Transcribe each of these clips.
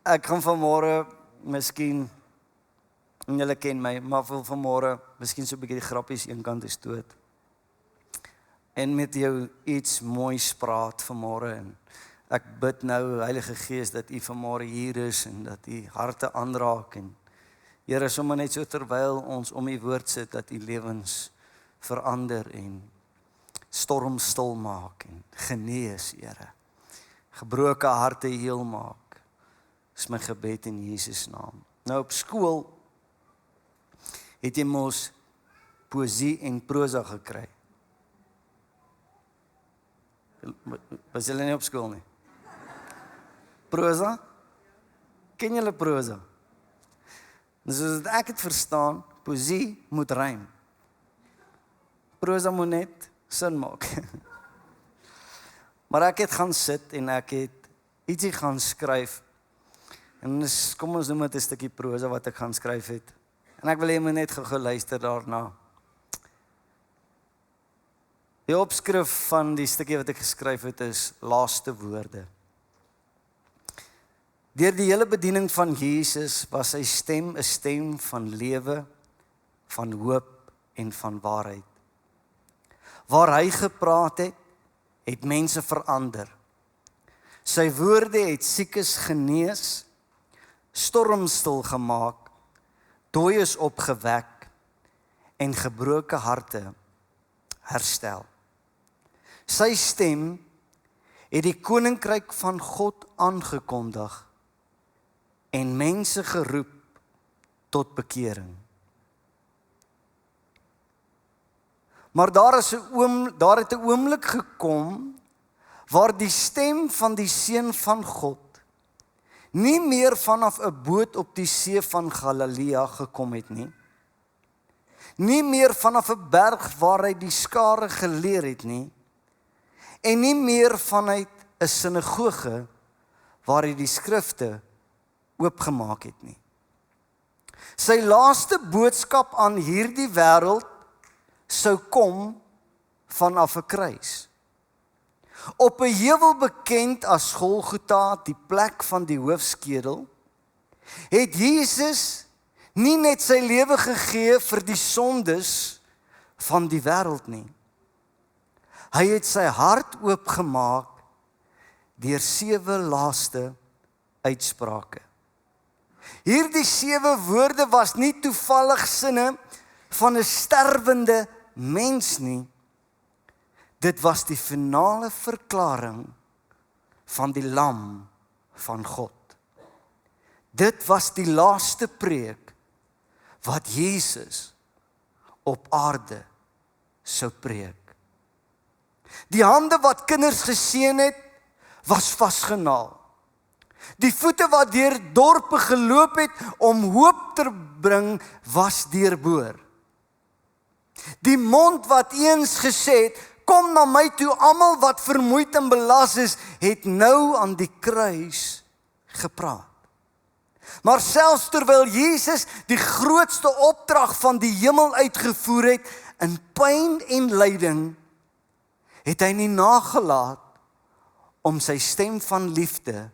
Ek gaan vanmôre, miskien, en julle ken my, maar wil vanmôre, miskien so 'n bietjie die grappies eenkant is dood. En met jou iets moois praat vanmôre en ek bid nou, Heilige Gees, dat U vanmôre hier is en dat U harte aanraak en Here, sommer net so terwyl ons om U woord sit, dat U lewens verander en storm stil maak en genees, Here. Gebroke harte heel maak. Dis my gebed in Jesus naam. Nou op skool het jy mos poesie en prosa gekry. Was julle nie op skool nie? Prosa? Ken julle prosa? Dus as ek het verstaan, poesie moet rym. Prosa moet net sin maak. Maar ek het gaan sit en ek het ietsie gaan skryf. En kom ons noem dit 'n stukkie prosa wat ek gaan skryf het. En ek wil hê jy moet net gou luister daarna. Die opskrif van die stukkie wat ek geskryf het is laaste woorde. Deur die hele bediening van Jesus was sy stem 'n stem van lewe, van hoop en van waarheid. Waar hy gepraat het, het mense verander. Sy woorde het siekes genees, stormstil gemaak, dooies opgewek en gebroke harte herstel. Sy stem het die koninkryk van God aangekondig en mense geroep tot bekering. Maar daar het 'n oomblik gekom waar die stem van die Seun van God nie meer vanaf 'n boot op die see van Galilea gekom het nie. Nie meer vanaf 'n berg waar hy die skare geleer het nie. En nie meer vanuit 'n sinagoge waar hy die skrifte oopgemaak het nie. Sy laaste boodskap aan hierdie wêreld sou kom vanaf 'n kruis. Op 'n heuwel bekend as Golgotha, die plek van die hoofskedel, het Jesus nie net sy lewe gegee vir die sondes van die wêreld nie. Hy het sy hart oopgemaak deur 7 laaste uitsprake. Hierdie 7 woorde was nie toevallig sinne van 'n sterwende mens nie. Dit was die finale verklaring van die lam van God. Dit was die laaste preek wat Jesus op aarde sou preek. Die hande wat kinders geseën het, was vasgenaal. Die voete wat deur dorpe geloop het om hoop te bring, was deurboor. Die mond wat eens gesê het, kom na my toe almal wat vermoeid en belas is, het nou aan die kruis gepraat. Maar selfs terwyl Jesus die grootste opdrag van die hemel uitgevoer het in pyn en lyding, het hy nie nagelaat om sy stem van liefde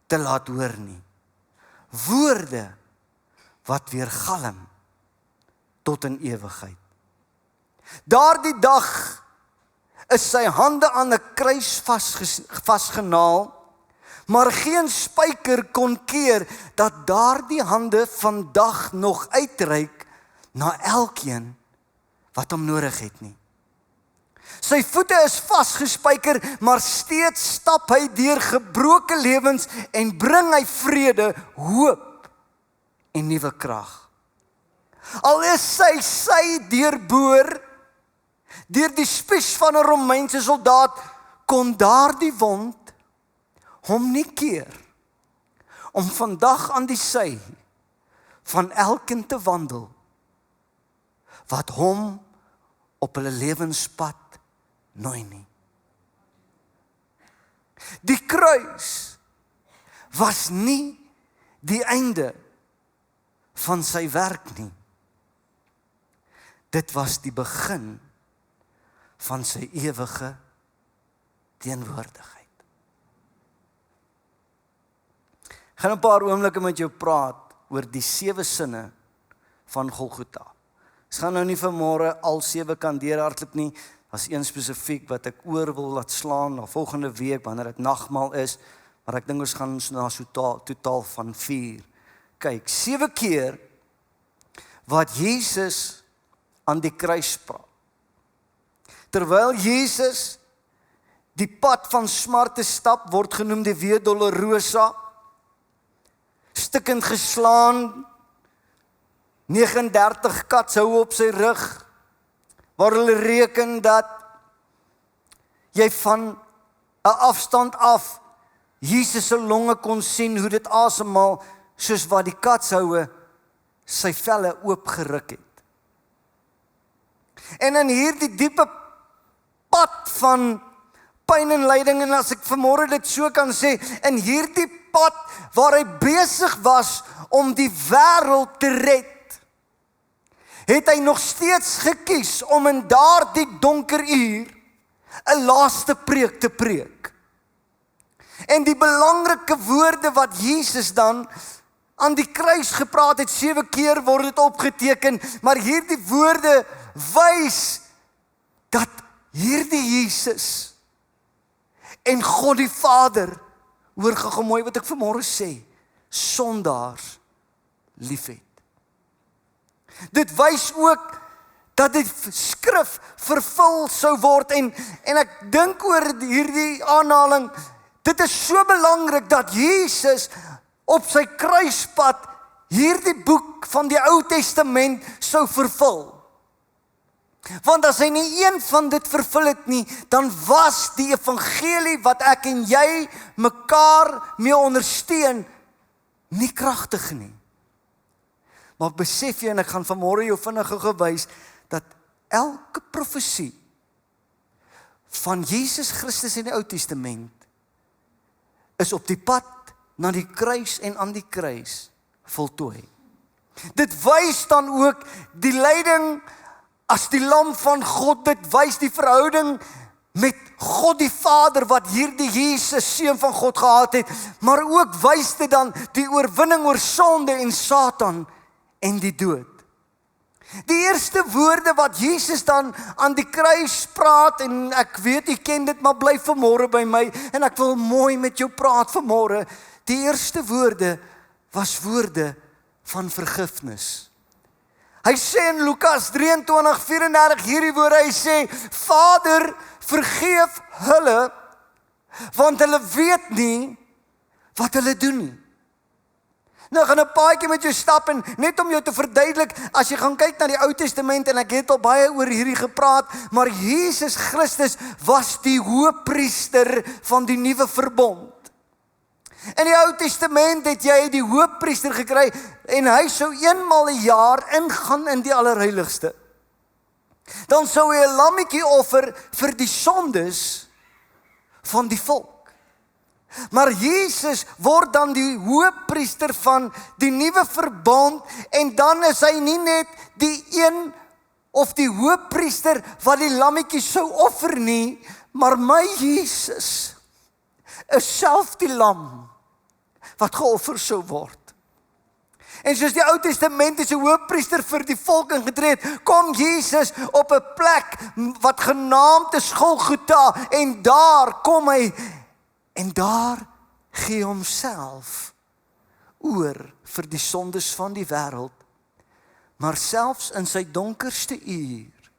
te laat hoor nie. Woorde wat weer galm tot in ewigheid. Daardie dag is sy hande aan 'n kruis vasgenaal, maar geen spyker kon keer dat daardie hande vandag nog uitreik na elkeen wat hom nodig het nie. Sy voete is vasgespyker, maar steeds stap hy deur gebroke lewens en bring hy vrede, hoop en nuwe krag. Al is sy deurboor deur die spies van 'n Romeinse soldaat, kon daardie wond hom nie keer om vandag aan die sy van elkeen te wandel wat hom op hulle lewenspad nooi nie. Die kruis was nie die einde van sy werk nie. Dit was die begin van sy ewige teenwoordigheid. Ek gaan 'n paar oomblikke met jou praat oor die 7 sinne van Golgotha. Ons gaan nou nie vanmôre al 7 kan deurhardloop nie. Daar's een spesifiek wat ek oor wil laat slaan na volgende week wanneer dit nagmaal is, maar ek dink ons gaan na so totaal van 4 kyk. 7 keer wat Jesus aan die kruis praat. Terwyl Jesus die pad van smarte stap, word genoem die Via Dolorosa, stikkend geslaan, 39 katshou op sy rug, waar hulle reken dat jy van 'n afstand af Jesus se longe kon sien hoe dit asemhaal, soos wat die katshoue sy velle oopgeruk het. En in hierdie diepe pad van pyn en lyding, en as ek vanmôre dit so kan sê, in hierdie pad waar hy besig was om die wêreld te red, het hy nog steeds gekies om in daardie donker uur 'n laaste preek te preek. En die belangrike woorde wat Jesus dan aan die kruis gepraat het, 7 keer word dit opgeteken, maar hierdie woorde wys dat hierdie Jesus en God die Vader, hoor gou mooi wat ek vanmôre sê, sondaars liefhet. Dit wys ook dat die skrif vervul sou word, en ek dink oor hierdie aanhaling, dit is so belangrik dat Jesus op sy kruispad hierdie boek van die Ou Testament sou vervul. Want as hy nie een van dit vervul het nie, dan was die evangelie wat ek en jy mekaar mee ondersteun nie kragtig nie. Maar besef jy, en ek gaan vanmôre jou vinnig gewys, dat elke profesie van Jesus Christus in die Ou Testament is op die pad na die kruis en aan die kruis voltooi. Dit wys dan ook die lyding as die lam van God, dit wys die verhouding met God die Vader wat hierdie Jesus, seun van God gehad het, maar ook wys dit dan die oorwinning oor sonde en Satan en die dood. Die eerste woorde wat Jesus dan aan die kruis praat, en ek weet jy ken dit, maar bly vanmôre by my, en ek wil mooi met jou praat vanmôre. Die eerste woorde was woorde van vergifnis. Hy sê in Lukas 23:34 hierdie woorde, hy sê, Vader, vergeef hulle, want hulle weet nie wat hulle doen nie. Nou, ek gaan 'n paadjie met jou stap, en net om jou te verduidelik, as jy gaan kyk na die Ou Testament, en ek het al baie oor hierdie gepraat, maar Jesus Christus was die hoëpriester van die nuwe verbond. In die Ou Testament het jy die hoëpriester gekry, en hy sou eenmal 'n jaar ingaan in die allerheiligste. Dan sou hy 'n lammetjie offer vir die sondes van die volk. Maar Jesus word dan die hoëpriester van die nuwe verbond, en dan is hy nie net die een of die hoëpriester wat die lammetjie sou offer nie, maar my Jesus is self die lam wat geoffer sou word. En soos die Ou Testament is 'n hoëpriester vir die volk ingetree het, kom Jesus op 'n plek wat genaamd is Golgotha, en daar kom hy, en daar gee homself oor vir die sondes van die wêreld. Maar selfs in sy donkerste uur,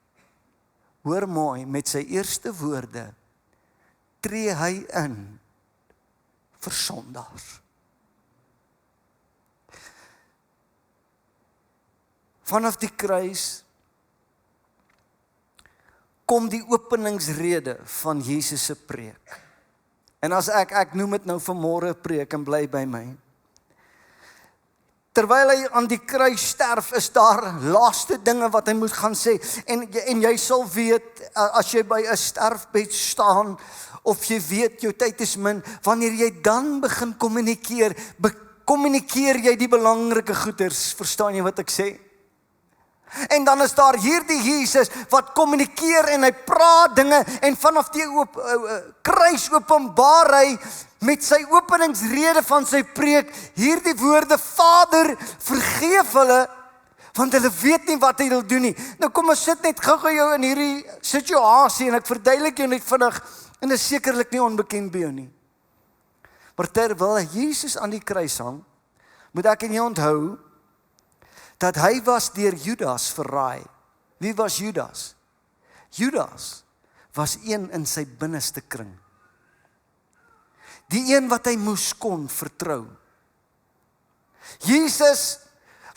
hoor mooi, met sy eerste woorde, tree hy in vir sondaars. Vanaf die kruis kom die openingsrede van Jesus se preek. En as ek noem dit nou vanmôre preek, en bly by my. Terwyl hy aan die kruis sterf, is daar laaste dinge wat hy moet gaan sê. En jy sal weet, as jy by 'n sterfbed staan, of jy weet jou tyd is min, wanneer jy dan begin kommunikeer jy die belangrike goeders, verstaan jy wat ek sê? En dan is daar hierdie Jesus wat kommunikeer en hy praat dinge en vanaf die kruis openbaar hy met sy openingsrede van sy preek hierdie woorde: Vader, vergeef hulle, want hulle weet nie wat hulle doen nie. Nou kom ons sit net gou-gou jou in hierdie situasie en ek verduidelik jou net vinnig en dit is sekerlik nie onbekend by jou nie. Maar terwyl Jesus aan die kruis hang, moet ek en jy onthou dat hy was deur Judas verraai. Wie was Judas? Judas was een in sy binneste kring. Die een wat hy moes kon vertrou. Jesus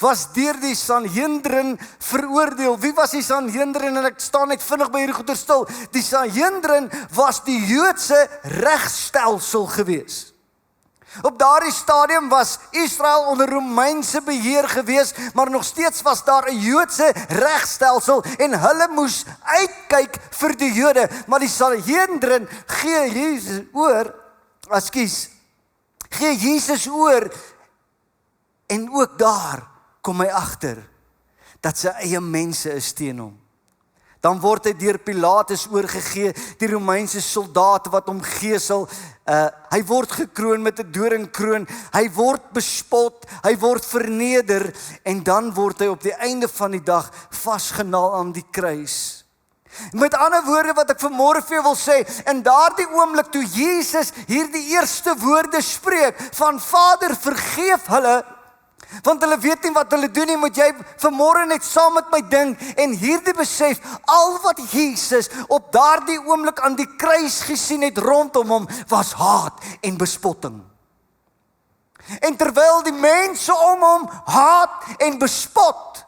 was deur die Sanhedrin veroordeel. Wie was die Sanhedrin? En ek staan net vinnig by hierdie goeie stil. Die Sanhedrin was die Joodse regstelsel gewees. Op daardie stadium was Israel onder Romeinse beheer gewees, maar nog steeds was daar 'n Joodse regstelsel en hulle moes uitkyk vir die Jode, maar die Sanhedrin gee Jesus oor en ook daar kom hy agter dat sy eie mense is teen hom. Dan word hy deur Pilatus oorgegee, die Romeinse soldate wat hom gesel. Hy word gekroon met 'n doringkroon. Hy word bespot, hy word verneder en dan word hy op die einde van die dag vasgenaal aan die kruis. Met ander woorde wat ek vanmôre vir jou wil sê, in daardie oomblik toe Jesus hierdie eerste woorde spreek van Vader, vergeef hulle, want hulle weet nie wat hulle doen nie, moet jy vanmôre net saam met my dink en hierdie besef, al wat Jesus op daardie oomblik aan die kruis gesien het rondom hom, was haat en bespotting. En terwyl die mense om hom haat en bespot,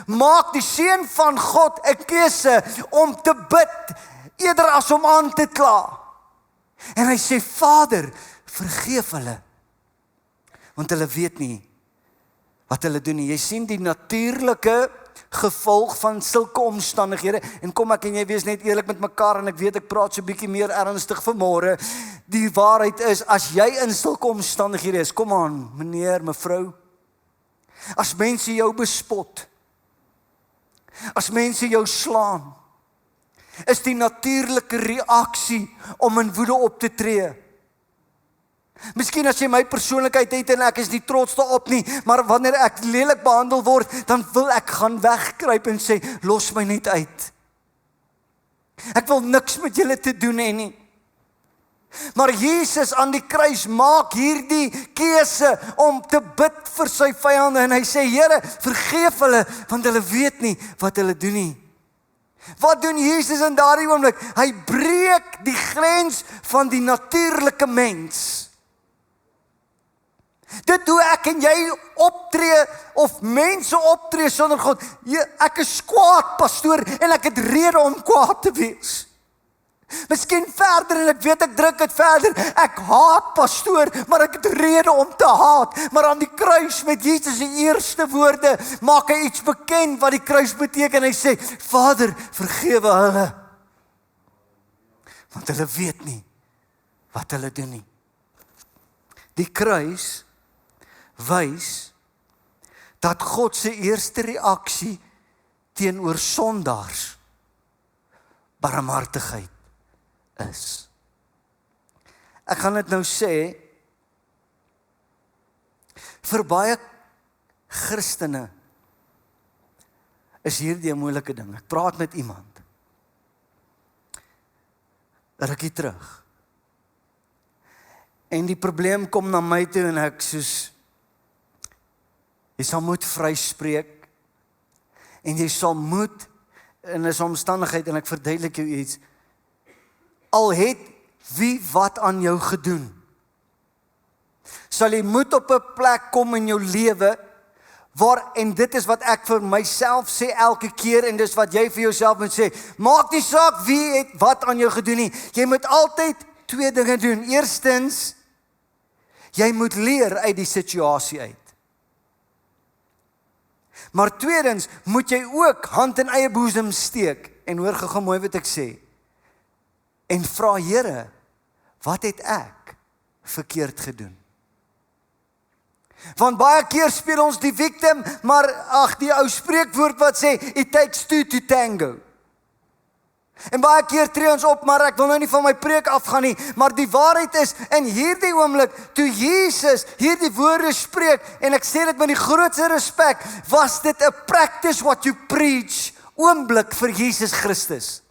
maak die Seun van God 'n keuse om te bid, eerder as om aan te kla. En hy sê, Vader, vergeef hulle, want hulle weet nie wat hulle doen nie. Jy sien die natuurlike gevolg van sulke omstandighede, en kom ek en jy wees net eerlik met mekaar, en ek weet ek praat so bietjie meer ernstig vanmôre, die waarheid is, as jy in sulke omstandighede is, kom aan, meneer, mevrou, as mense jou bespot, as mense jou slaan, is die natuurlike reaksie om in woede op te tree. Miskien as jy my persoonlikheid het en ek is nie trots daarop nie, maar wanneer ek lelik behandel word, dan wil ek gaan wegkruip en sê, los my net uit. Ek wil niks met julle te doen hê nie. Maar Jesus aan die kruis maak hierdie keuse om te bid vir sy vyande en hy sê, Here, vergeef hulle, want hulle weet nie wat hulle doen nie. Wat doen Jesus in daardie oomblik? Hy breek die grens van die natuurlike mens. Dit hoe ek en jy optree, of mense optree sonder God. Ek is kwaad, pastoor, en ek het rede om kwaad te wees. Miskien verder, en ek weet ek druk het verder, ek haat, pastoor, maar ek het rede om te haat. Maar aan die kruis met Jesus die eerste woorde, maak hy iets bekend wat die kruis beteken. Hy sê, Vader, vergewe hulle, want hulle weet nie wat hulle doen nie. Die kruis wys dat God se eerste reaksie teenoor sondaars barmhartigheid is. Ek gaan dit nou sê, vir baie Christene is hierdie 'n moeilike ding. Ek praat met iemand rukkie terug. En die probleem kom na my toe en ek soos, jy sal moet vryspreek en jy sal moet in 'n omstandigheid, en ek verduidelik jou iets, al het wie wat aan jou gedoen, sal jy moet op 'n plek kom in jou lewe waar, en dit is wat ek vir myself sê elke keer, en dis wat jy vir jouself moet sê, maak nie saak wie het wat aan jou gedoen nie, jy moet altyd twee dinge doen. Eerstens, jy moet leer uit die situasie uit. Maar tweedens, moet jy ook hand in eie boesem steek, en hoor gou mooi wat ek sê, en vra, Here, wat het ek verkeerd gedoen? Want baie keer speel ons die victim, maar die ou spreekwoord wat sê, it takes two to tango. En baie keer tree ons op, maar ek wil nou nie van my preek afgaan nie, maar die waarheid is, in hierdie oomblik, toe Jesus hierdie woorde spreek, en ek sê dit met die grootste respek, was dit 'n practice what you preach oomblik vir Jesus Christus.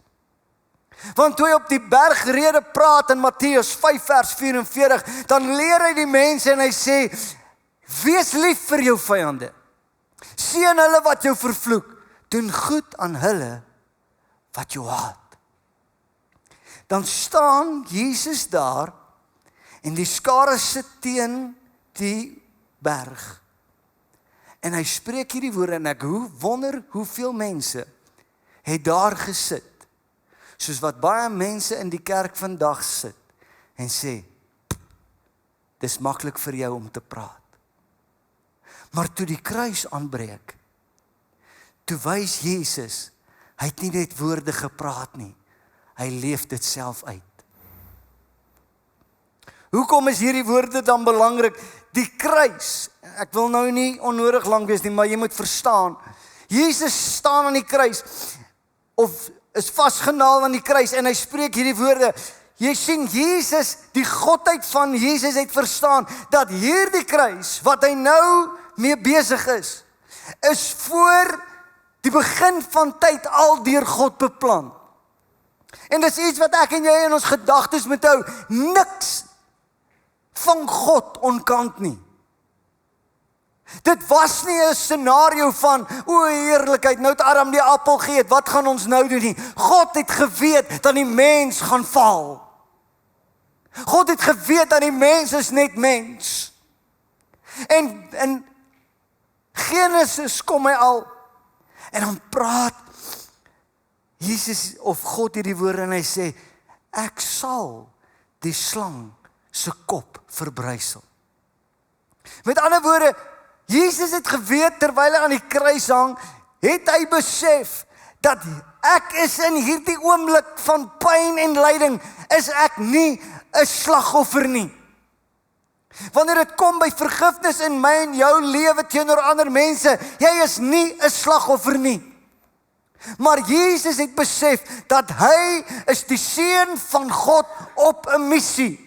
Want toe hy op die bergrede praat in Matteus 5 vers 44, dan leer hy die mense en hy sê, wees lief vir jou vyande, seën hulle wat jou vervloek, doen goed aan hulle wat jou haat. Dan staan Jesus daar en die skare sit teen die berg. En hy spreek hierdie woorde en ek wonder hoeveel mense het daar gesit, soos wat baie mense in die kerk vandag sit en sê, dis maklik vir jou om te praat. Maar toe die kruis aanbreek, toe wys Jesus, hy het nie net woorde gepraat nie, hy leef dit self uit. Hoekom is hierdie woorde dan belangrik? Die kruis, ek wil nou nie onnodig lank wees nie, maar jy moet verstaan, Jesus staan aan die kruis, of is vasgenaal aan die kruis, en hy spreek hierdie woorde. Jy sien, Jesus, die godheid van Jesus het verstaan, dat hierdie kruis, wat hy nou mee besig is voor die begin van tyd al deur God beplan. En dis iets wat ek en jy in ons gedagtes moet hou, niks van God onkant nie. Dit was nie 'n scenario van, o heerlikheid, nou het Adam die appel geëet, wat gaan ons nou doen nie? God het geweet dat die mens gaan val. God het geweet dat die mens is net mens. En Genesis kom hy al, en dan praat Jesus of God hierdie woorde en hy sê, ek sal die slang se kop verbrysel. Met ander woorde, Jesus het geweet terwyl hy aan die kruis hang, het hy besef dat ek is in hierdie oomblik van pyn en lyding, is ek nie 'n slagoffer nie. Wanneer dit kom by vergifnis in my en jou lewe teenoor ander mense, jy is nie 'n slagoffer nie. Maar Jesus het besef dat hy is die seun van God op 'n missie.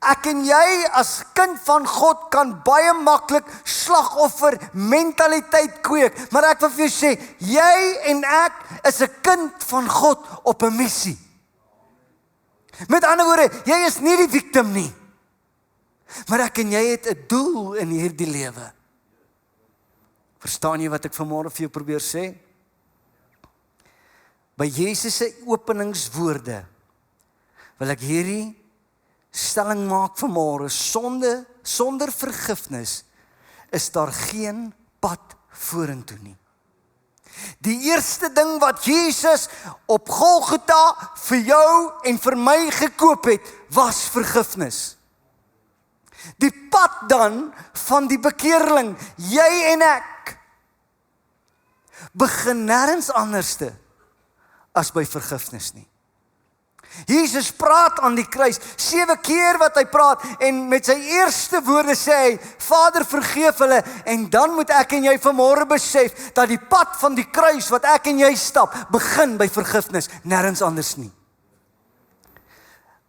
Ek en jy as kind van God kan baie maklik slagoffer mentaliteit kweek, maar ek wil vir jou sê, jy en ek is 'n kind van God op 'n missie. Met ander woorde, jy is nie die victim nie, maar ek en jy het 'n doel in hierdie lewe. Verstaan jy wat ek vanmôre vir jou probeer sê? By Jesus se openingswoorde wil ek hierdie stelling maak vanmôre, sonder vergifnis is daar geen pad vorentoe nie. Die eerste ding wat Jesus op Golgotha vir jou en vir my gekoop het, was vergifnis. Die pad dan van die bekeerling, jy en ek, begin nêrens anderste as by vergifnis nie. Jesus praat aan die kruis, 7 keer wat hy praat, en met sy eerste woorde sê hy, Vader vergeef hulle, en dan moet ek en jy vanmôre besef, dat die pad van die kruis wat ek en jy stap, begin by vergifnis, nêrens anders nie.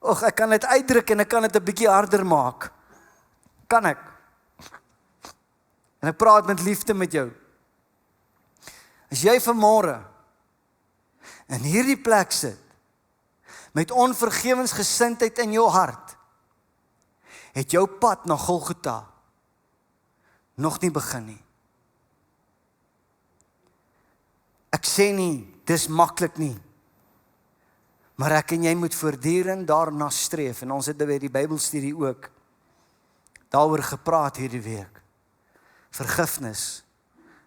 Ek kan dit uitdruk en ek kan dit 'n bietjie harder maak. Kan ek? En ek praat met liefde met jou. As jy vanmôre in hierdie plek sit, met onvergewensgesindheid in jou hart, het jou pad na Golgotha nog nie begin nie. Ek sê nie, dis maklik nie, maar ek en jy moet voortdurend daarna streef, en ons het by die Bybelstudie ook daaroor gepraat hierdie week. Vergifnis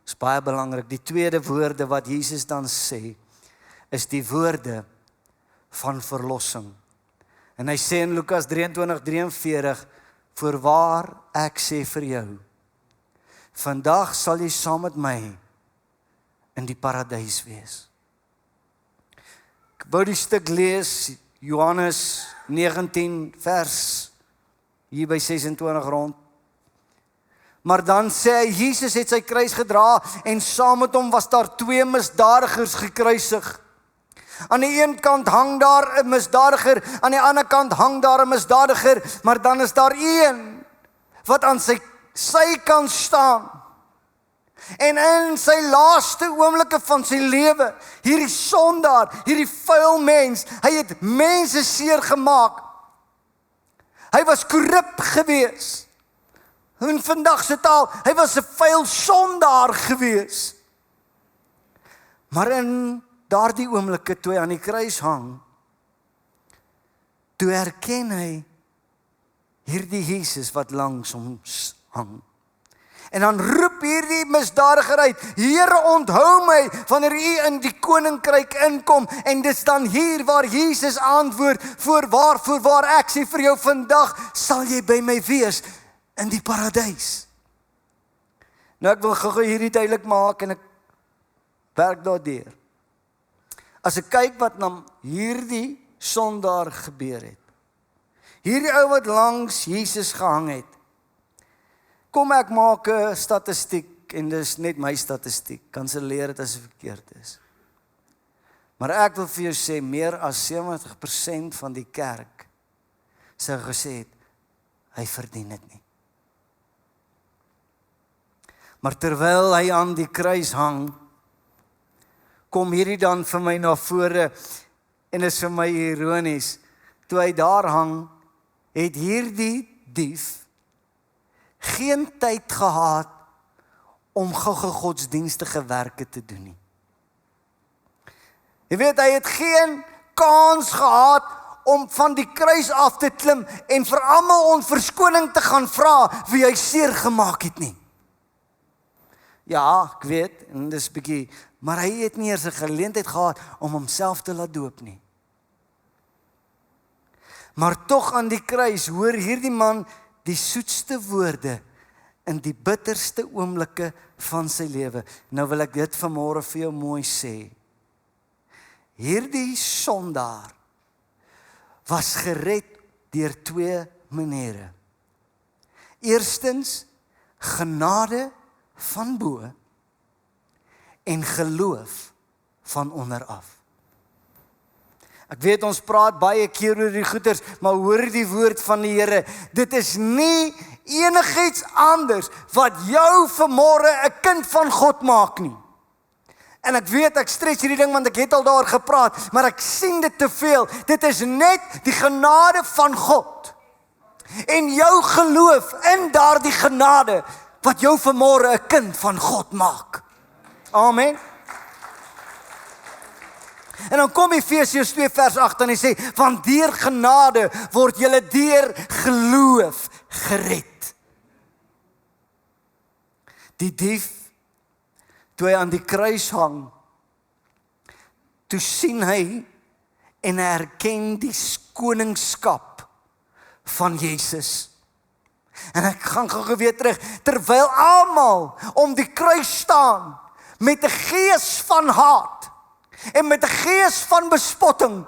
is baie belangrik. Die tweede woorde wat Jesus dan sê, is die woorde van verlossing. En hy sê in Lukas 23:43, voorwaar ek sê vir jou, vandag sal jy saam met my in die paradys wees. Ek wou die stuk lees, Johannes 19 vers, hier by 26 rond. Maar dan sê hy, Jesus het sy kruis gedra en saam met hom was daar 2 misdadigers gekruisig. Aan die een kant hang daar 'n misdadiger, aan die ander kant hang daar 'n misdadiger, maar dan is daar een wat aan sy kant staan. En in sy laaste oomblikke van sy lewe, hierdie sondaar, hierdie vuil mens, hy het mense seer gemaak. Hy was korrup gewees. In vandag se taal, hy was 'n vuil sondaar gewees. Maar in daardie oomblikke toe hy aan die kruis hang, toe herken hy hierdie Jesus wat langs hom hang. En dan roep hierdie misdadiger uit, Here, onthou my wanneer U in die koninkryk inkom. En dit is dan hier waar Jesus antwoord, voorwaar ek sê vir jou, vandag sal jy by my wees in die paradys. Nou ek wil gou hierdie duidelik maak en ek werk daardeur. As ek kyk wat na hierdie sondaar gebeur het, hierdie ou wat langs Jesus gehang het, kom ek maak 'n statistiek en dis net my statistiek, kanselleer dit as dit verkeerd is. Maar ek wil vir jou sê, meer as 70% van die kerk sou gesê het, hy verdien dit nie. Maar terwyl hy aan die kruis hang, kom hierdie dan vir my na vore, en is vir my ironies, toe hy daar hang, het hierdie dief geen tyd gehad om gou godsdienstige werke te doen nie. Jy weet, hy het geen kans gehad om van die kruis af te klim en vir almal om verskoning te gaan vra wie hy seer gemaak het nie. Ja, ek weet, en dis bietjie, maar hy het nie eers 'n geleentheid gehad om homself te laat doop nie. Maar tog aan die kruis hoor hierdie man die soetste woorde in die bitterste oomblikke van sy lewe. Nou wil ek dit vanmôre vir jou mooi sê. Hierdie sondaar was gered deur 2 maniere. Eerstens, genade van bo en geloof van onder af. Ek weet ons praat baie keer oor die goeters, maar hoor die woord van die Here, dit is nie enigiets anders wat jou vanmôre 'n kind van God maak nie. En ek weet ek stretch hierdie ding want ek het al daar gepraat, maar ek sien dit te veel. Dit is net die genade van God en jou geloof in daardie genade wat jou vanmôre 'n kind van God maak. Amen. En dan kom Efesiërs 2 vers 8 en hy sê, want deur genade word julle deur geloof gered. Die dief, toe hy aan die kruis hang, toe sien hy en hy herken die koningskap van Jesus. En ek gaan gou weer terug, terwyl almal om die kruis staan, met 'n gees van haat, en met 'n gees van bespotting,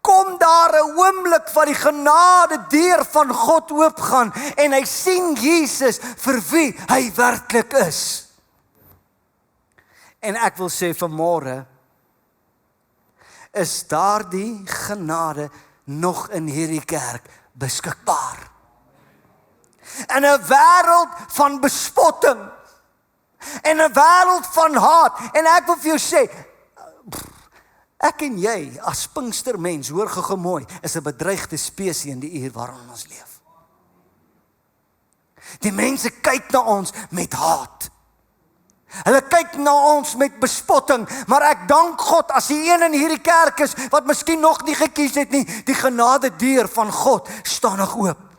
kom daar 'n oomblik wat die genade deur van God oopgaan en hy sien Jesus vir wie hy werklik is. En ek wil sê vanmôre is daardie genade nog in hierdie kerk beskikbaar. In 'n wêreld van bespotting en 'n wêreld van haat, en ek wil vir jou sê, ek en jy as Pinkstermens, hoor gou mooi, is 'n bedreigde spesies in die uur waarin ons leef. Die mense kyk na ons met haat. Hulle kyk na ons met bespotting, maar ek dank God as die een in hierdie kerk is wat miskien nog nie gekies het nie, die genade deur van God staan nog oop.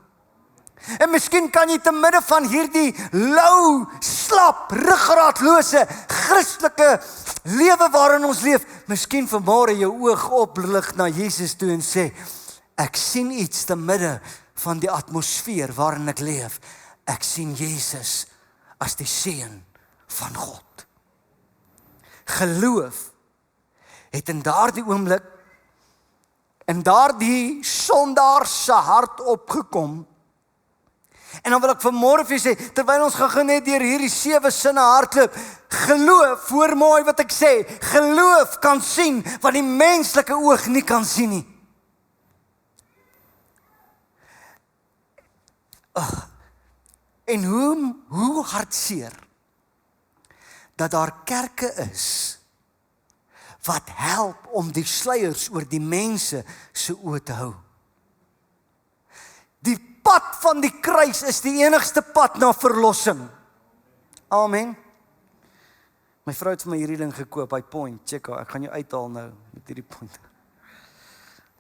En miskien kan jy te midde van hierdie lou, slap, ruggraatlose Christelike lewe waarin ons leef, miskien vanmôre jou oog oplig na Jesus toe en sê, ek sien iets te midde van die atmosfeer waarin ek leef. Ek sien Jesus as die seun van God. Geloof het in daardie oomblik in daardie sondaar se hart opgekom En dan wil ek vanmôre vir jou sê, terwyl ons gaan net deur hierdie 7 sinne hardloop, geloof, hoor mooi wat ek sê, geloof kan sien wat die menslike oog nie kan sien nie. En hoe hartseer dat daar kerke is wat help om die sluiers oor die mense se oë te hou. Die pad van die kruis is die enigste pad na verlossing. Amen. My vrou het vir my hierdie ding gekoop, hy point, check, ek gaan jou uithaal nou met hierdie point.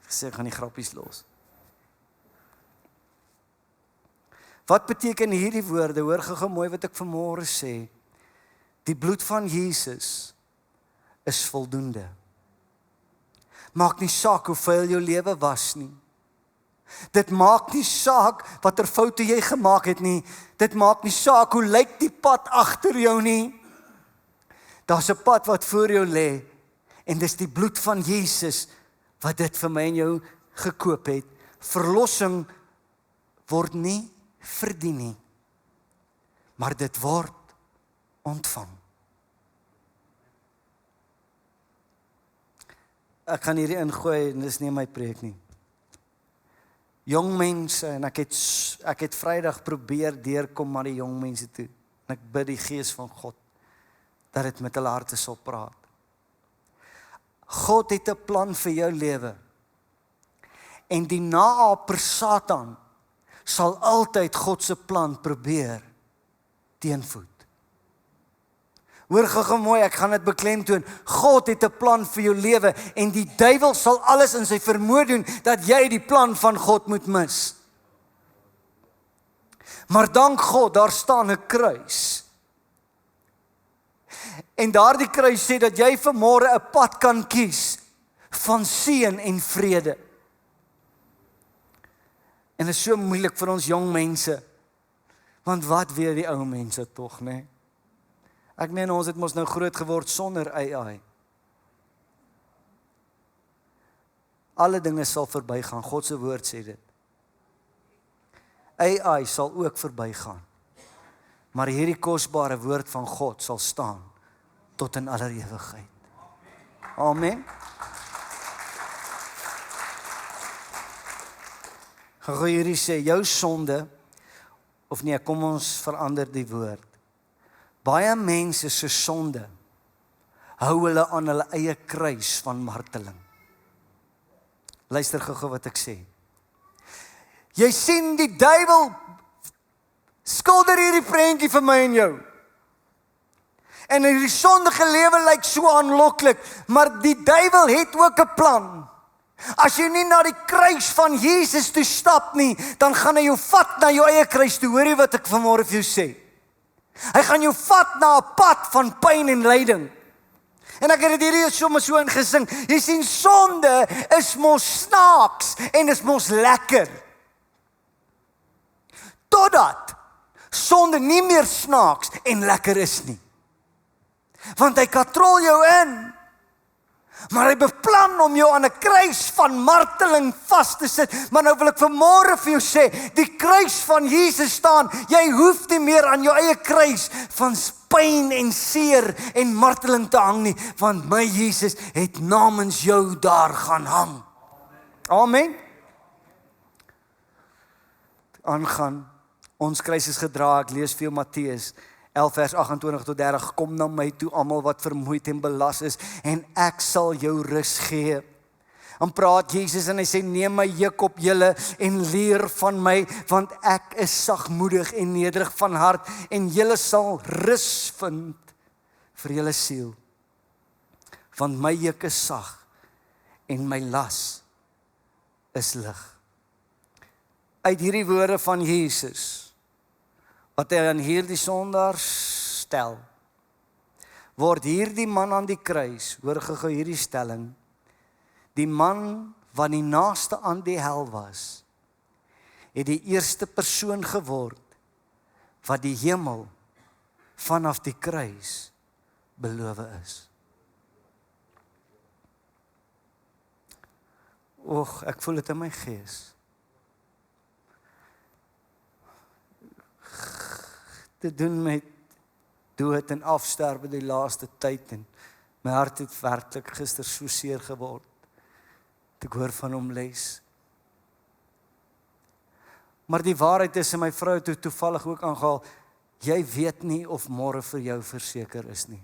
Ek sê ek gaan die grappies los. Wat beteken hierdie woorde? Hoor gou mooi wat ek vanmôre sê. Die bloed van Jesus is voldoende. Maak nie saak hoeveel jou lewe was nie. Dit maak nie saak watter foute jy gemaak het nie. Dit maak nie saak hoe lyk die pad agter jou nie. Daar's 'n pad wat voor jou lê en dis die bloed van Jesus wat dit vir my en jou gekoop het. Verlossing word nie verdien nie, maar dit word ontvang. Ek gaan hierdie ingooi en dis nie my preek nie. Jong mense, en ek het Vrydag probeer deurkom na die jong mense toe. En ek bid die Gees van God dat dit met hulle harte sal praat. God het 'n plan vir jou lewe. En die naaper Satan sal altyd God se plan probeer teenvoet. Hoor gou mooi, ek gaan dit beklemtoon. God het 'n plan vir jou lewe en die duiwel sal alles in sy vermoë doen dat jy die plan van God moet mis. Maar dank God, daar staan 'n kruis. En daardie kruis sê dat jy vanmôre 'n pad kan kies van seën en vrede. En dit is so moeilik vir ons jong mense. Want wat weet die ou mense tog, né? Ek meen ons het mos nou groot geword sonder AI. Alle dinge sal verbygaan, God se woord sê dit. AI sal ook verbygaan. Maar hierdie kosbare woord van God sal staan tot in aller ewigheid. Amen. Gaan hierdie sê, jou sonde, of nee, kom ons verander die woord. Baie mense se sonde hou hulle aan hulle eie kruis van marteling. Luister gou wat ek sê. Jy sien die duiwel skilder hierdie prentjie vir my en jou. En hierdie sondige lewe lyk so aanloklik, maar die duiwel het ook 'n plan. As jy nie na die kruis van Jesus toe stap nie, dan gaan hy jou vat na jou eie kruis toe. Hoor jy wat ek vanmôre vir jou sê? Hy gaan jou vat na 'n pad van pyn en lyding. En ek het dit hierdie sommer so ingesing. Jy sien, sonde is mos snaaks en is mos lekker. Totdat sonde nie meer snaaks en lekker is nie. Want hy katrol jou in. Maar hy beplan om jou aan 'n kruis van marteling vas te sit. Maar nou wil ek vanmôre vir jou sê, die kruis van Jesus staan, jy hoef nie meer aan jou eie kruis van pyn en seer en marteling te hang nie, want my Jesus het namens jou daar gaan hang. Amen. Aangaan, ons kruis is gedra, ek lees vir jou Matteus 11 vers 28 tot 30, kom na my toe almal wat vermoeid en belas is en ek sal jou rus gee. Dan praat Jesus en hy sê, neem my juk op julle en leer van my, want ek is sagmoedig en nederig van hart en julle sal rus vind vir julle siel. Want my juk is sag en my las is lig. Uit hierdie woorde van Jesus wat hy aan hierdie sondaars stel, word hierdie man aan die kruis, hoor gou hierdie stelling, die man wat die naaste aan die hel was, het die eerste persoon geword wat die hemel vanaf die kruis beloof is. Ek voel dit in my gees. te doen met dood en afsterwe die laaste tyd en my hart het werklik gister so seer geword. Ek hoor van hom les. Maar die waarheid is, en my vrou het toevallig ook aangehaal, jy weet nie of môre vir jou verseker is nie.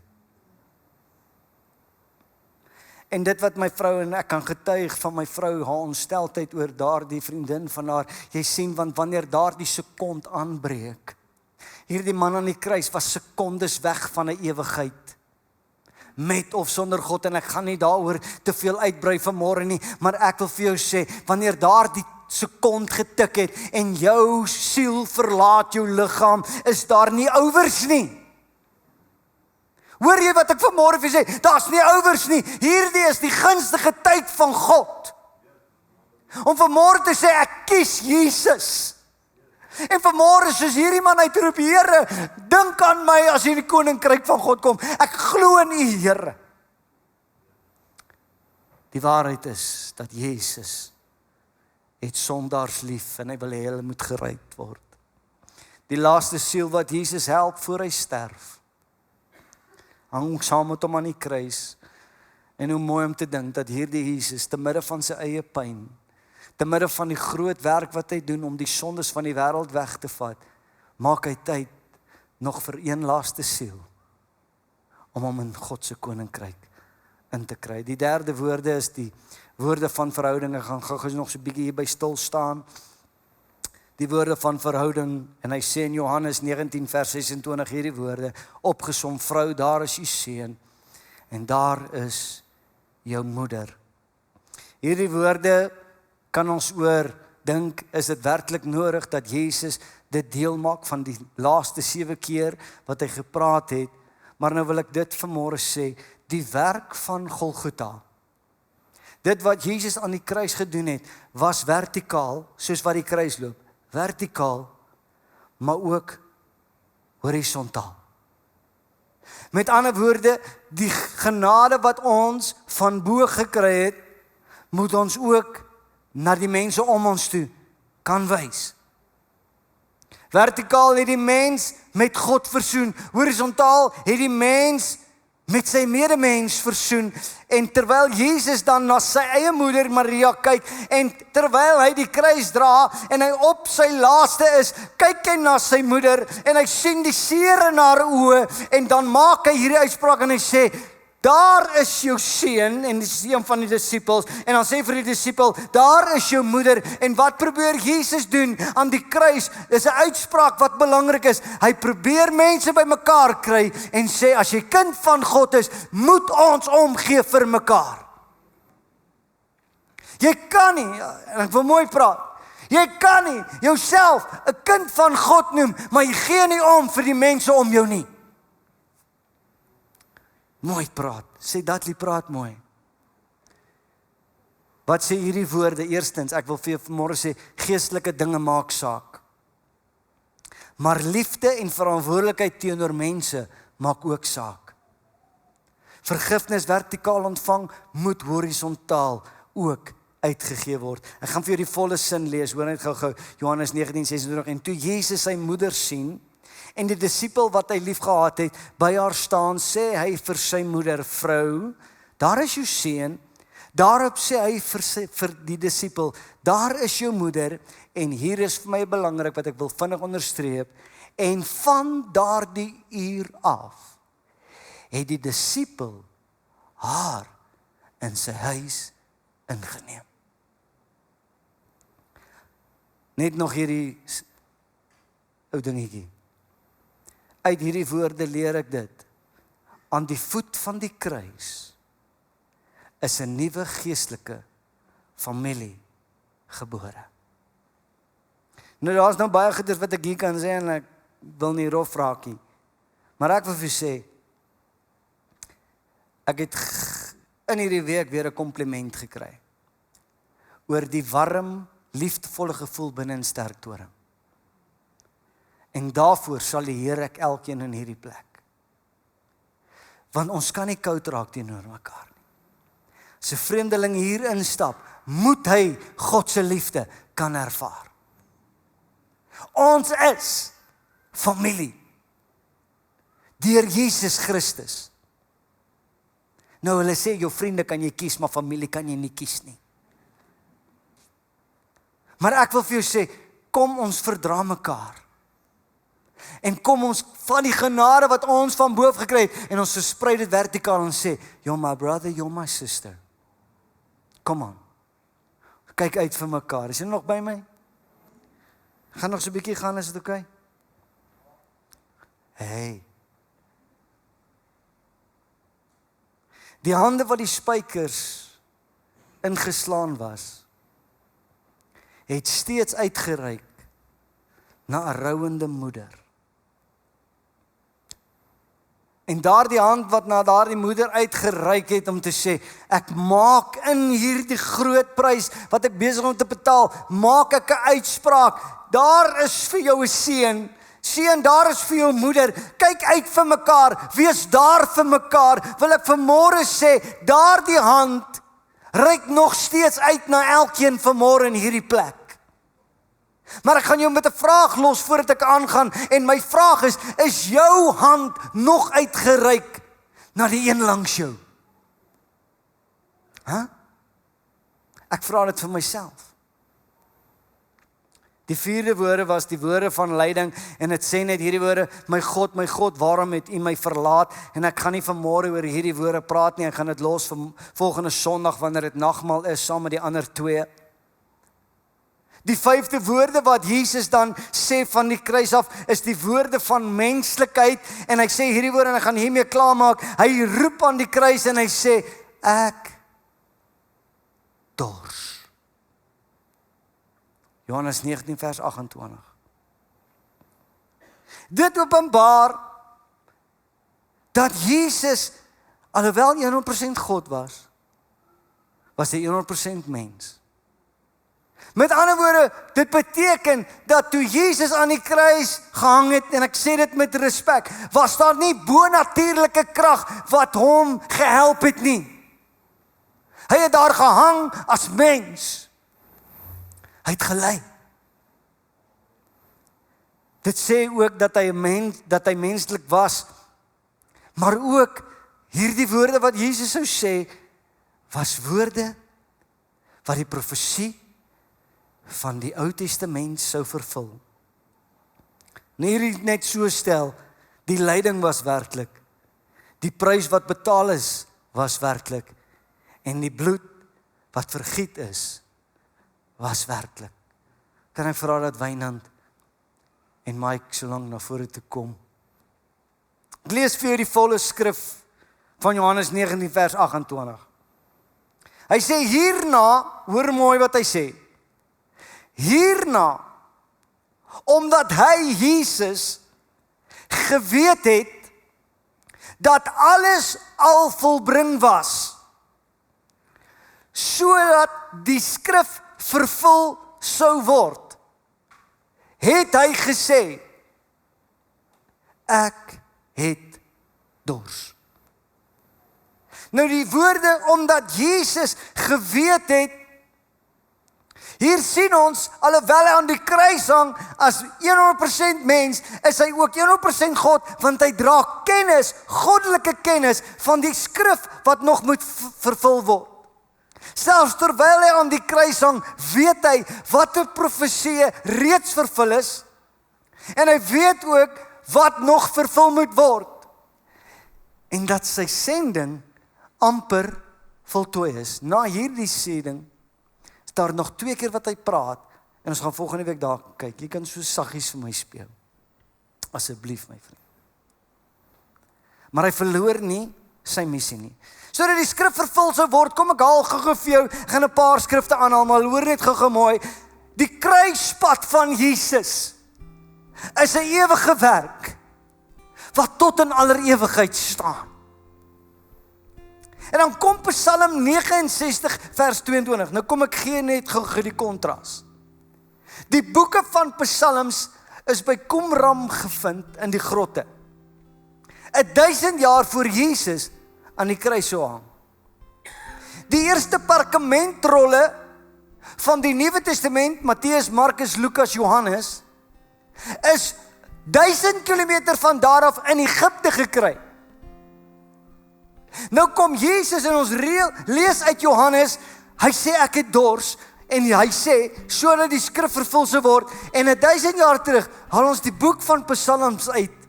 En dit wat my vrou, en ek kan getuig van my vrou, haar ontstelteheid oor daardie vriendin van haar, jy sien, want wanneer daardie sekond aanbreek, hierdie man aan die kruis was sekondes weg van 'n ewigheid, met of sonder God, en ek gaan nie daaroor te veel uitbrei vanmôre nie, maar ek wil vir jou sê, wanneer daardie sekond getik het, en jou siel verlaat jou liggaam, is daar nie ouers nie. Hoor jy wat ek vanmôre vir sê? Daar's nie ouers nie. Hierdie is die gunstige tyd van God. Om vanmôre te sê, ek kies Jesus. En vanmôre soos hierdie man uitroep, Here, dink aan my as jy in die koninkryk van God kom. Ek glo in U, Here. Die waarheid is dat Jesus het sondaars lief en hy wil hê hulle moet gered word. Die laaste siel wat Jesus help voor hy sterf, hang saam met hom aan die kruis. En hoe mooi om te dink dat hierdie Jesus te midde van sy eie pyn, te midde van die groot werk wat hy doen om die sondes van die wêreld weg te vat, maak hy tyd nog vir een laaste siel om hom in God se koninkryk in te kry. Die derde woorde is die woorde van verhouding. Ek gaan gou nog so 'n bietjie hierby stil staan. Die woorde van verhouding, en hy sê in Johannes 19 vers 26 hierdie woorde, opgesom, vrou, daar is u seun en daar is jou moeder. Hierdie woorde kan ons oor dink, is dit werklik nodig dat Jesus dit deel maak van die laaste 7 keer wat hy gepraat het, maar nou wil ek dit vanmôre sê, die werk van Golgotha, dit wat Jesus aan die kruis gedoen het, was vertikaal, soos wat die kruis loop, vertikaal, maar ook horisontaal. Met ander woorde, die genade wat ons van bo gekry het, moet ons ook na die mense om ons toe kan wys. Vertikaal het die mens met God versoen, horisontaal het die mens met sy medemens versoen, en terwyl Jesus dan na sy eie moeder Maria kyk, en terwyl hy die kruis dra, en hy op sy laaste is, kyk hy na sy moeder, en hy sien die seer in haar oë, en dan maak hy hierdie uitspraak, en hy sê, daar is jou seun, en die seun van die disippels, en dan sê vir die disipel, daar is jou moeder, en wat probeer Jesus doen aan die kruis, is 'n uitspraak wat belangrik is, hy probeer mense by mekaar kry, en sê, as jy kind van God is, moet ons omgee vir mekaar. Jy kan nie, en ek wil mooi praat, jy kan nie jouself 'n kind van God noem, maar jy gee nie om vir die mense om jou nie. Mooi praat, sê Dudley praat mooi. Wat sê hierdie woorde? Eerstens, ek wil vir jou vanmôre sê, geestelike dinge maak saak. Maar liefde en verantwoordelikheid teenoor mense maak ook saak. Vergifnis vertikaal ontvang, moet horisontaal ook uitgegee word. Ek gaan vir jou die volle sin lees, hoor net gou-gou, Johannes 19:26, en toe Jesus sy moeder sien, en die disipel wat hy lief gehad het, by haar staan, sê hy vir sy moeder, vrou, daar is jou seun. Daarop sê hy vir die disipel, daar is jou moeder, en hier is vir my belangrik wat ek wil vinnig onderstreep, en van daardie uur af, het die disipel haar in sy huis ingeneem. Net nog hierdie ou dingetjie. Uit hierdie woorde leer ek dit. Aan die voet van die kruis is 'n nuwe geestelike familie gebore. Nou daar's nou baie goeie wat ek hier kan sê, en ek wil nie rof raak nie. Maar ek wil vir sê, ek het in hierdie week weer 'n kompliment gekry oor die warm, liefdevolle gevoel binne in Sterktoring. En daarvoor sal die Here ek elkeen in hierdie plek. Want ons kan nie koud raak teenoor mekaar nie. As 'n vreemdeling hier instap, moet hy God se liefde kan ervaar. Ons is familie. Deur Jesus Christus. Nou hulle sê, jou vriende kan jy kies, maar familie kan jy nie kies nie. Maar ek wil vir jou sê, kom ons verdra mekaar. En kom ons van die genade wat ons van bo af gekry het, en ons versprei dit vertikaal en sê, you're my brother, you're my sister. Come on. Kyk uit vir mekaar. Is jy nog by my? Gaan nog so 'n bietjie gaan, is dit oké? Hey. Die hande wat die spykers ingeslaan was, het steeds uitgereik na 'n rouende moeder. En daardie hand wat na daardie moeder uitgereik het om te sê, ek maak in hierdie groot prys wat ek besig om te betaal, maak ek 'n uitspraak. Daar is vir jou 'n seun. Seun, daar is vir jou moeder. Kyk uit vir mekaar. Wees daar vir mekaar. Wil ek vanmôre sê, daardie hand reik nog steeds uit na elkeen vanmôre in hierdie plek. Maar ek gaan jou met 'n vraag los voordat ek aangaan. En my vraag is jou hand nog uitgereik na die een langs jou? Ek vra dit vir myself. Die 4de woorde was die woorde van lyding en dit sê net hierdie woorde, my God, waarom het U my verlaat? En ek gaan nie vanmôre oor hierdie woorde praat nie, ek gaan dit los vir volgende Sondag wanneer dit nagmaal is saam met die ander 2. Die 5de woorde wat Jesus dan sê van die kruis af, is die woorde van menslikheid, en hy sê hierdie woorde en ek gaan hiermee klaarmaak. Hy roep aan die kruis en hy sê, ek dors. Johannes 19 vers 28. Dit openbaar dat Jesus, alhoewel 100% God was hy 100% mens. Met ander woorde, dit beteken dat toe Jesus aan die kruis gehang het, en ek sê dit met respek, was daar nie bonatuurlike krag wat hom gehelp het nie. Hy het daar gehang as mens. Hy het gelei. Dit sê ook dat hy menslik was, maar ook hierdie woorde wat Jesus sou sê, was woorde wat die profesie van die Ou Testament sou vervul. Nie net so stel, die lyding was werklik, die prys wat betaal is, was werklik, en die bloed wat vergiet is, was werklik. Kan ek vra dat Wynand en Mike so lank na vore toe kom? Ek lees vir julle die volle skrif van Johannes 19 vers 28. Hy sê hierna, hoor mooi wat hy sê, hierna, omdat hy Jesus geweet het dat alles al volbring was, sodat die skrif vervul sou word, het hy gesê, ek het dors. Nou die woorde, omdat Jesus geweet het, hier sien ons, alhoewel hy aan die kruis hang, as 100% mens, is hy ook 100% God, want hy dra kennis, goddelike kennis, van die skrif, wat nog moet vervul word. Selfs terwyl hy aan die kruis hang, weet hy, wat 'n profesie reeds vervul is, en hy weet ook, wat nog vervul moet word, en dat sy sending amper voltooi is. Na hierdie sending, daar nog 2 keer wat hy praat, en ons gaan volgende week daar kyk. Jy kan so saggies vir my speel. Asseblief, my vriend. Maar hy verloor nie sy missie nie. Sodat die skrif vervul sou word, kom ek haal gou vir jou, ek gaan 'n paar skrifte aanhaal, maar hoor net gou mooi. Die kruispad van Jesus is 'n ewige werk, wat tot in aller ewigheid staan. En dan kom Psalm 69 vers 22. Nou kom ek gee net gou die kontras. Die boeke van Psalms is by Qumran gevind in die grotte. 1000 jaar voor Jesus aan die kruis sou hang. Die eerste perkamentrolle van die Nuwe Testament, Matteus, Markus, Lukas, Johannes, is 1000 kilometer van daar af in Egipte gekry. Nou kom Jesus en ons lees uit Johannes, hy sê ek het dors, en hy sê, sodat die skrif vervul sou word, en 1000 jaar terug, haal ons die boek van Psalms uit,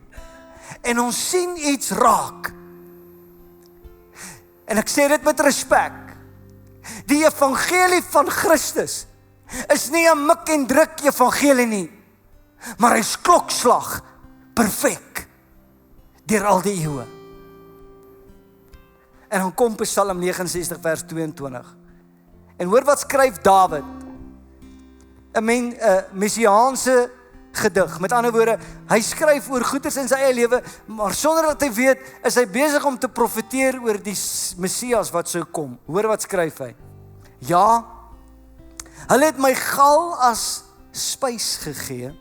en ons sien iets raak. En ek sê dit met respek, die evangelie van Christus, is nie 'n mik en druk evangelie nie, maar hy is klokslag, perfek, deur al die eeue. En dan kom Psalm 69 vers 22. En hoor wat skryf Dawid, 'n messiaanse gedig. Met ander woorde, hy skryf oor goeders in sy eie lewe, maar sonder dat hy weet, is hy besig om te profeteer oor die Messias wat sou kom. Hoor wat skryf hy. Ja, hulle het my gal as spys gegee,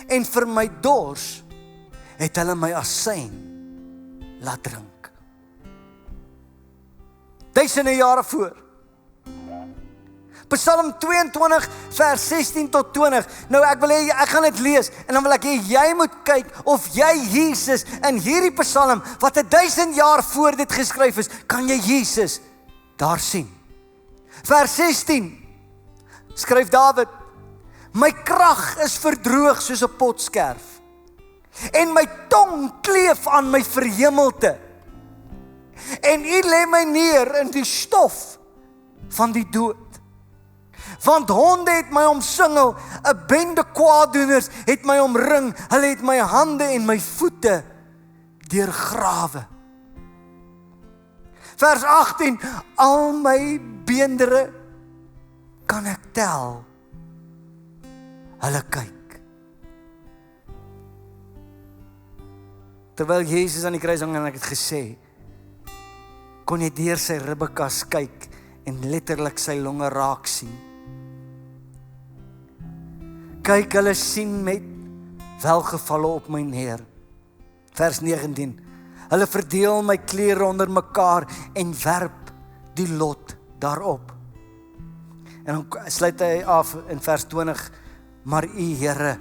en vir my dors het hulle my asyn laat drink. Duisende jare voor. Psalm 22 vers 16 tot 20. Nou ek gaan dit lees en dan wil ek hê jy moet kyk of jy Jesus in hierdie Psalm wat 1000 jaar voor dit geskryf is, kan jy Jesus daar sien. Vers 16 skryf Dawid: my krag is verdroog soos 'n potskerf en my tong kleef aan my verhemelte. En U lê my neer in die stof van die dood. Want honde het my omsingel, 'n bende kwaaddoeners het my omring, hulle het my hande en my voete deurgrawe. Vers 18, al my beendere kan ek tel, hulle kyk. Terwyl Jesus aan die kruis hang en ek het gesê, kon jy deur sy ribbekas kyk en letterlik sy longe raak sien. Kyk, hulle sien met welgevalle op my neer. Vers 19. Hulle verdeel my klere onder mekaar en werp die lot daarop. En dan sluit hy af in vers 20. Maar U Here,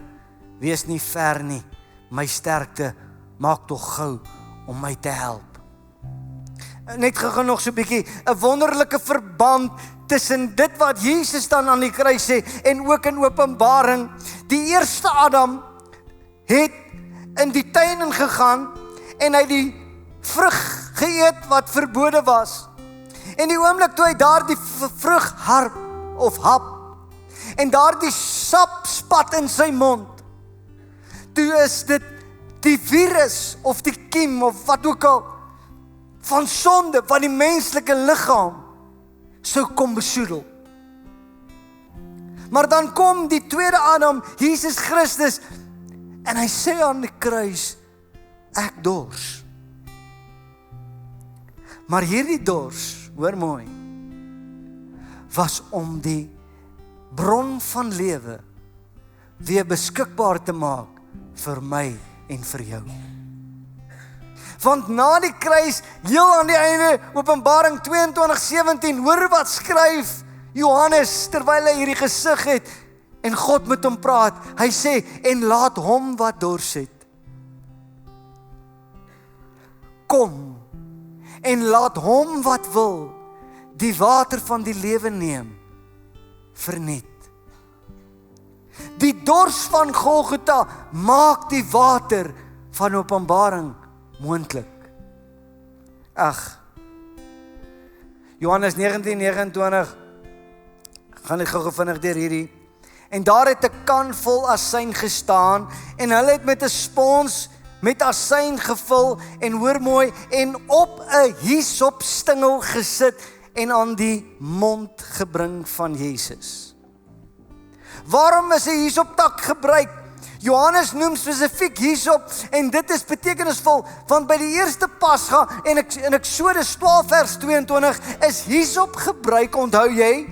wees nie ver nie. My sterkte maak tog gou om my te help. Net gou nog so 'n bietjie 'n wonderlike verband tussen dit wat Jesus dan aan die kruis sê en ook in Openbaring. Die eerste Adam het in die tuin ingegaan en hy die vrug geëet wat verbode was. En die oomblik toe hy daardie vrug harp of hap en daardie sap spat in sy mond, toe is dit die virus of die kiem of wat ook al van sonde wat die menslike liggaam sou kom besoedel. Maar dan kom die tweede Adam, Jesus Christus, en hy sê aan die kruis, ek dors. Maar hierdie dors, hoor mooi, was om die bron van lewe weer beskikbaar te maak vir my en vir jou. Want na die kruis, heel aan die einde, Openbaring 22:17, hoor wat skryf Johannes, terwyl hy hierdie gesig het, en God met hom praat, hy sê, en laat hom wat dors het, kom, en laat hom wat wil, die water van die lewe neem, verniet. Die dors van Golgotha maak die water van Openbaring moontlik. Ag, Johannes 19:29, gaan ek gou vinnig deur hierdie. En daar het 'n kan vol asyn gestaan, en hulle het met 'n spons met asyn gevul, en hoor mooi, en op 'n hisopstingel gesit, en aan die mond gebring van Jesus. Waarom is 'n hisoptak gebruik? Johannes noem spesifiek hisop, en dit is betekenisvol, want by die eerste Pasga, en in Eksodus 12 vers 22, is hisop gebruik, onthou jy,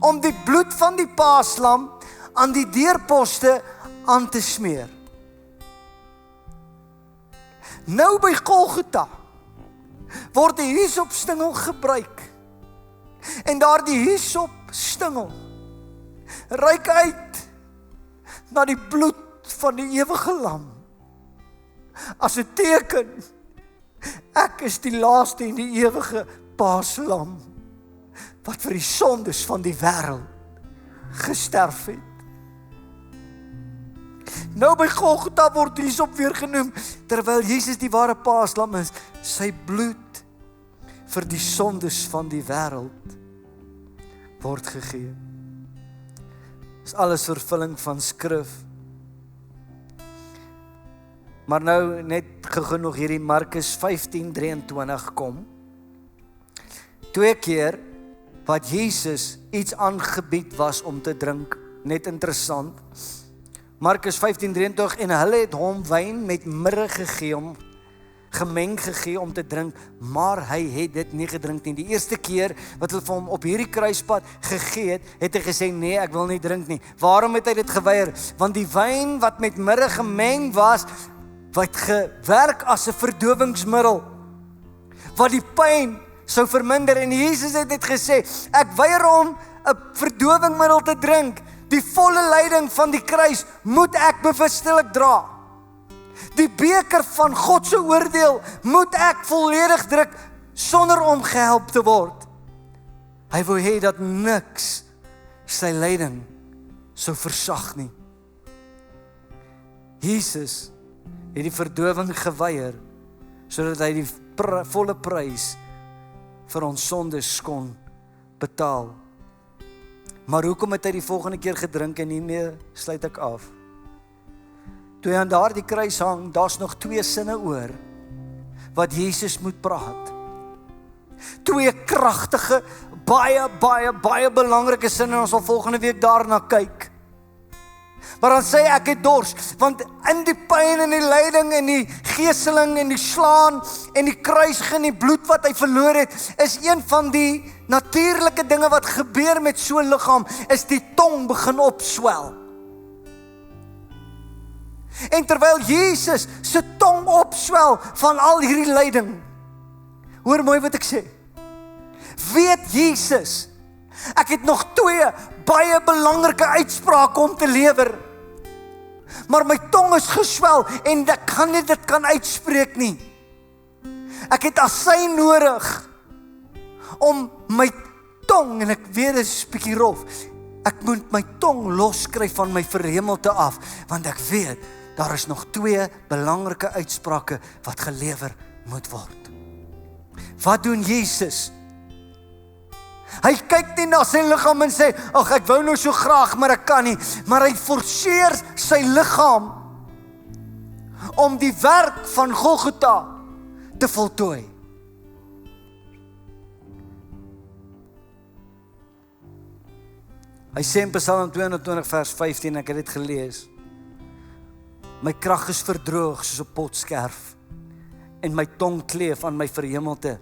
om die bloed van die paaslam aan die deurposte aan te smeer. Nou by Golgotha word die hisopstingel gebruik, en daardie hisopstingel reik uit na die bloed van die ewige lam. As 'n teken, ek is die laaste en die ewige paaslam, wat vir die sondes van die wêreld gesterf het. Nou by Golgotha word hierop weer genoem, terwyl Jesus die ware paaslam is, sy bloed vir die sondes van die wêreld word gegee. Dis alles vervulling van skrif. Maar nou net genoeg hierdie Markus 15:23 kom. 2 keer wat Jesus iets aangebied was om te drink, net interessant. Markus 15:23, en hulle het hom wyn met mirre gegee, gemeng gegee om te drink, maar hy het dit nie gedrink nie. Die eerste keer wat hulle vir hom op hierdie kruispad gegee het, het hy gesê, nee, ek wil nie drink nie. Waarom het hy dit geweier? Want die wyn wat met mirre gemeng was, wat gewerk as 'n verdowingsmiddel, wat die pyn sou verminder, en Jesus het dit gesê, ek weier om 'n verdowingmiddel te drink. Die volle lyding van die kruis moet ek bewustelik dra. Die beker van God se oordeel moet ek volledig drink sonder om gehelp te word. Hy wou hê dat niks sy lyding sou versag nie. Jesus het die verdowing geweier sodat hy die volle prys vir ons sondes kon betaal. Maar hoekom het hy die volgende keer gedrink en hiermee sluit ek af? Toe hy aan daardie kruis hang, daar's nog 2 sinne oor wat Jesus moet praat. 2 kragtige, baie belangrike sinne, en ons sal volgende week daarna kyk. Maar dan sê ek het dors, want in die pyn en die lyding en die geeseling en die slaan en die kruising en die bloed wat hy verloor het, is een van die natuurlike dinge wat gebeur met so 'n liggaam, is die tong begin opswel. En terwyl Jesus se tong opswel van al hierdie lyding, hoor mooi wat ek sê, weet Jesus, ek het nog 2 baie belangrike uitsprake om te lewer, maar my tong is geswel en ek kan nie dit kan uitspreek nie. Ek het asyn nodig om my tong, en ek weet dit is 'n bietjie rof, ek moet my tong loskry van my verhemelte af, want ek weet, daar is nog 2 belangrike uitsprake wat gelewer moet word. Wat doen Jesus? Hy kyk nie na sy liggaam en sê, ag ek wou nou so graag, maar ek kan nie. Maar hy forceer sy liggaam om die werk van Golgotha te voltooi. Hy sê in Psalm 22 vers 15, ek het dit gelees, my krag is verdroog soos 'n potskerf, en my tong kleef aan my verhemelte,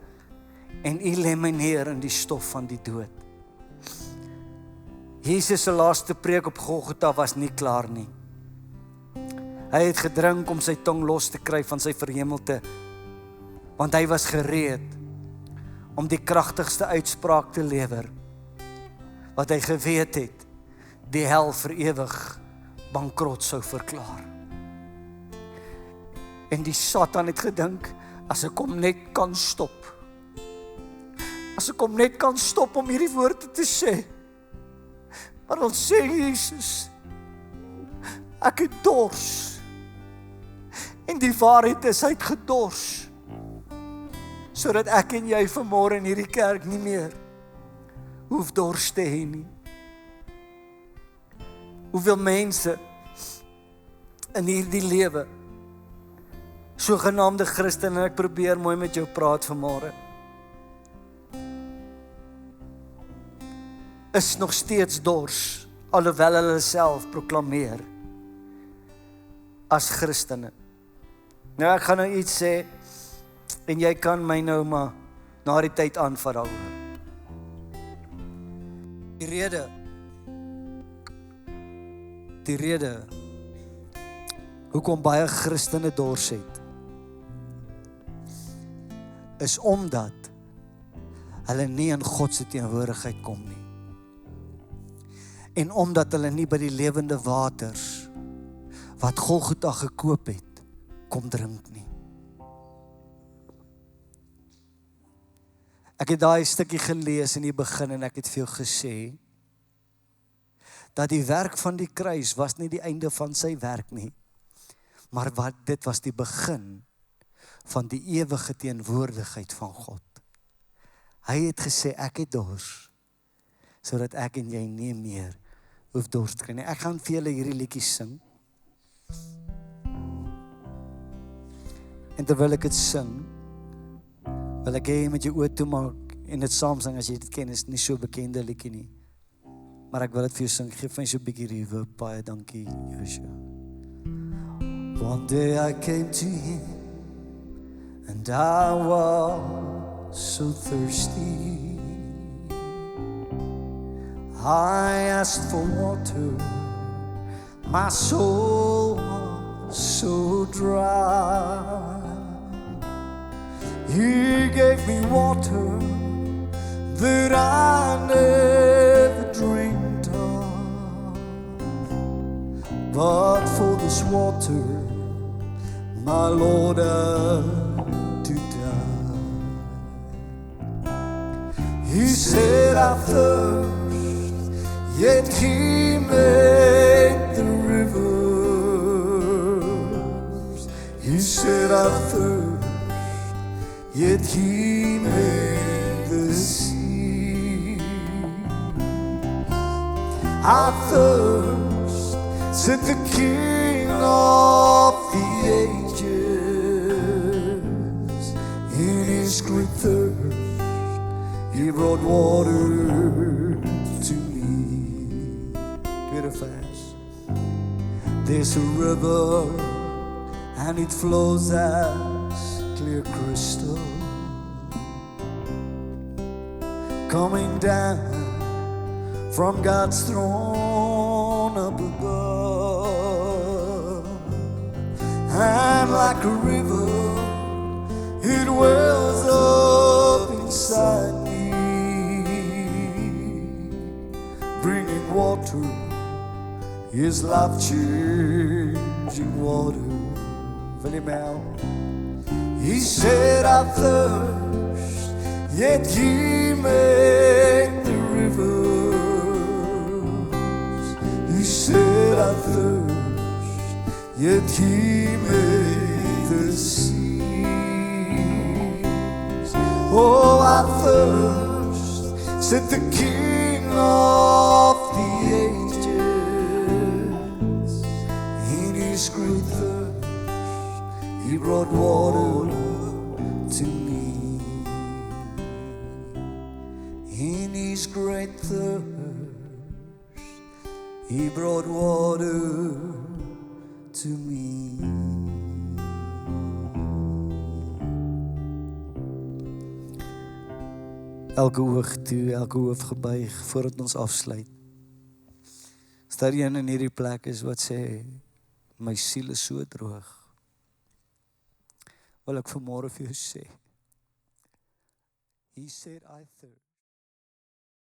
en U lê my neer in die stof van die dood. Jesus se laaste preek op Golgotha was nie klaar nie. Hy het gedrink om sy tong los te kry van sy verhemelte, want hy was gereed om die kragtigste uitspraak te lewer, wat hy geweet het, die hel vir ewig bankrot sou verklaar. En die Satan het gedink, as ek hom net kan stop, as ek hom net kan stop om hierdie woorde te sê, maar dan sê Jesus, ek het dors, en die waarheid is, hy het gedors, sodat ek en jy vanmôre in hierdie kerk nie meer hoef dors te hê nie. Hoeveel mense in hierdie lewe, sogenaamde Christen, en ek probeer mooi met jou praat vanmôre, is nog steeds dors, alhoewel hulle self proklameer as Christene. Nou ek gaan nou iets sê, en jy kan my nou maar na die tyd aanvat daaroor. Die rede hoekom baie Christene dors het, is omdat hulle nie in God se teenwoordigheid kom nie. En omdat hulle nie by die lewende waters wat Golgotha gekoop het, kom drink nie. Ek het daai stukkie gelees in die begin en ek het vir jou gesê, dat die werk van die kruis was nie die einde van sy werk nie, maar dit was die begin van die ewige teenwoordigheid van God. Hy het gesê, ek het dors, sodat ek en jy nie meer hoef dors te kry nie. Ek gaan vir julle hierdie liedjie sing. En terwyl ek dit sing, wil ek hê jy met jou oë toemaak en dit saam sing as jy dit ken, is nie so bekende liedjie nie. Maar ek wil dit vir jou sing, geef my so 'n bietjie reverb, baie dankie Joshua. One day I came to him and I was so thirsty. I asked for water, my soul was so dry. He gave me water that I never dreamed of. But for this water, my Lord, had to die. He said, I thirst, yet he made the rivers. He said, I thirst, yet he made the sea. I thirst, said the King of the ages. In his great thirst, he brought water to me. Do it fast. There's a river, and it flows as clear crystal, coming down from God's throne up above. And like a river, it wells up inside me, bringing water, His life-changing water. Fill him out. He said, I thirst, yet he made the rivers. He said, I thirst, yet he made the seas. Oh, I thirst, said the King of the ages. In his great thirst, he brought water to me. In his great thirst, he brought water to me. Elke oog toe, elke hoof gebuig voordat ons afsluit. As daar een in hierdie plek is wat sê, my siel is so droog, wil ek vanmôre vir jou sê, He said, I thirst.